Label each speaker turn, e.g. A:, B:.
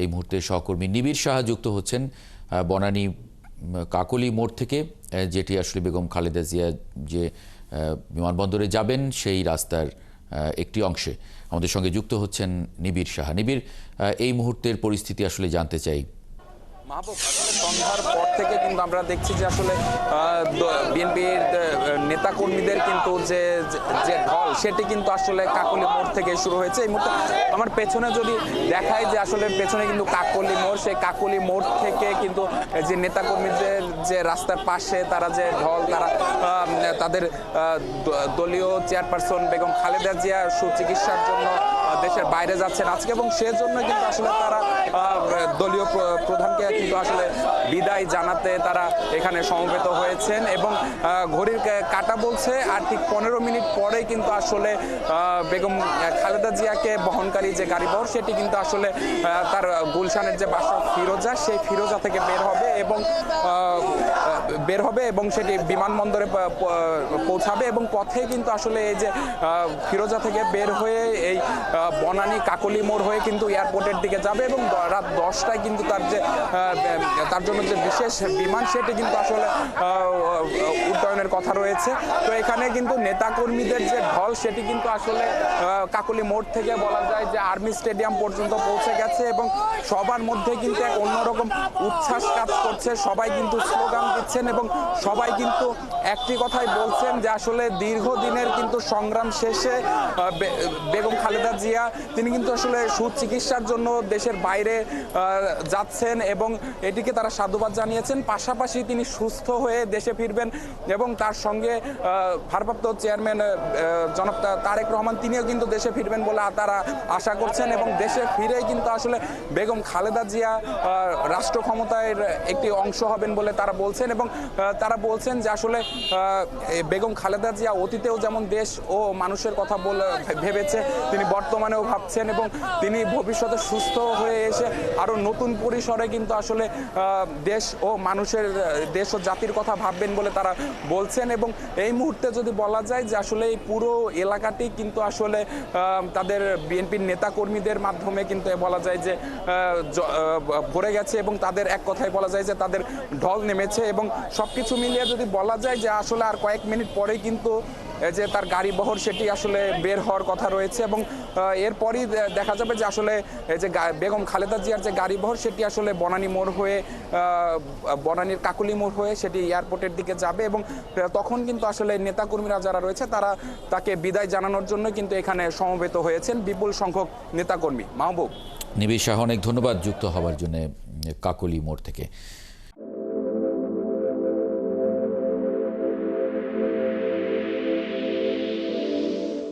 A: এই মুহূর্তে সহকর্মী নিবিড় সাহা যুক্ত হচ্ছেন বনানী কাকলি মোড় থেকে, যেটি আসলে বেগম খালেদা জিয়া যে বিমানবন্দরে যাবেন সেই রাস্তার একটি অংশে। আমাদের সঙ্গে যুক্ত হচ্ছেন নিবিড় সাহা। নিবিড়, এই মুহূর্তের পরিস্থিতি আসলে জানতে চাই।
B: মাহবুব, আসলে সন্ধ্যার পর থেকে কিন্তু আমরা দেখছি যে আসলে বিএনপির নেতাকর্মীদের কিন্তু যে ঢল সেটি কিন্তু আসলে কাকলি মোড় থেকে শুরু হয়েছে। এই মুহূর্তে আমার পেছনে যদি দেখায় যে আসলে পেছনে কিন্তু কাকলি মোড়, সেই কাকলি মোড় থেকে কিন্তু যে নেতাকর্মীদের যে রাস্তার পাশে তারা যে ঢল, তারা তাদের দলীয় চেয়ারপারসন বেগম খালেদা জিয়া সুচিকিৎসার জন্য দেশের বাইরে যাচ্ছেন আজকে, এবং সেজন্য কিন্তু আসলে তারা দলীয় প্রধানকে কিন্তু আসলে বিদায় জানাতে তারা এখানে সমবেত হয়েছেন। এবং ঘড়ির কাঁটা বলছে আর ঠিক 15 মিনিট পরেই কিন্তু আসলে বেগম খালেদা জিয়াকে বহনকারী যে গাড়িবহর সেটি কিন্তু আসলে তার গুলশানের যে বাসা ফিরোজা, সেই ফিরোজা থেকে বের হবে এবং সেটি বিমানবন্দরে পৌঁছাবে। এবং পথে কিন্তু আসলে এই যে ফিরোজা থেকে বের হয়ে এই বনানী কাকলি মোড় হয়ে কিন্তু এয়ারপোর্টের দিকে যাবে, এবং রাত 10টায় কিন্তু তার জন্য যে বিশেষ বিমান সেটি কিন্তু আসলে উড্ডয়নের কথা রয়েছে। তো এখানে কিন্তু নেতাকর্মীদের যে ঢল সেটি কিন্তু আসলে কাকলি মোড় থেকে বলা যায় যে আর্মি স্টেডিয়াম পর্যন্ত পৌঁছে গেছে, এবং সবার মধ্যে কিন্তু এক অন্যরকম উচ্ছ্বাস কাজ করছে। সবাই কিন্তু স্লোগান দিচ্ছেন এবং সবাই কিন্তু একটি কথাই বলছেন যে আসলে দীর্ঘদিনের কিন্তু সংগ্রাম শেষে বেগম খালেদা জিয়া তিনি কিন্তু আসলে সুচিকিৎসার জন্য দেশের বাইরে যাচ্ছেন, এবং এটিকে তারা সাধুবাদ জানিয়েছেন। পাশাপাশি তিনি সুস্থ হয়ে দেশে ফিরবেন এবং তার সঙ্গে ভারপ্রাপ্ত চেয়ারম্যান জনাব তারেক রহমান তিনিও কিন্তু দেশে ফিরবেন বলে তারা আশা করছেন। এবং দেশে ফিরেই কিন্তু আসলে বেগম খালেদা জিয়া রাষ্ট্র ক্ষমতায় একটি অংশ হবেন বলে তারা বলছেন। এবং তারা বলছেন যে আসলে বেগম খালেদা জিয়া অতীতেও যেমন দেশ ও মানুষের কথা ভেবেছে, তিনি বর্তমানেও ভাবছেন, এবং তিনি ভবিষ্যতে সুস্থ হয়ে এসে আরো নতুন পরিসরে কিন্তু আসলে দেশ ও মানুষের, দেশ ও জাতির কথা ভাববেন বলে তারা বলছেন। এবং এই মুহূর্তে যদি বলা যায় যে আসলে এই পুরো এলাকাটি কিন্তু আসলে তাদের বিএনপির নেতাকর্মীদের মাধ্যমে কিন্তু বলা যায় যে ভরে গেছে, এবং তাদের এক কথায় বলা যায় যে তাদের ঢল নেমেছে। এবং সবকিছু মিলিয়ে যদি বলা যায় যে আসলে আর কয়েক মিনিট পরেই কিন্তু যে তার গাড়ি বহর সেটি আসলে বের হওয়ার কথা রয়েছে, এবং এরপরই দেখা যাবে যে আসলে যে বেগম খালেদা জিয়ার যে গাড়ি বহর সেটি আসলে বনানী মোড় হয়ে, বনানীর কাকলি মোড় হয়ে সেটি এয়ারপোর্টের দিকে যাবে। এবং তখন কিন্তু আসলে নেতাকর্মীরা যারা রয়েছে তারা তাকে বিদায় জানানোর জন্য কিন্তু এখানে সমবেত হয়েছেন বিপুল সংখ্যক নেতাকর্মী। মাহবুব,
A: নিবিড় সাহা, অনেক ধন্যবাদ যুক্ত হওয়ার জন্য কাকলি মোড় থেকে।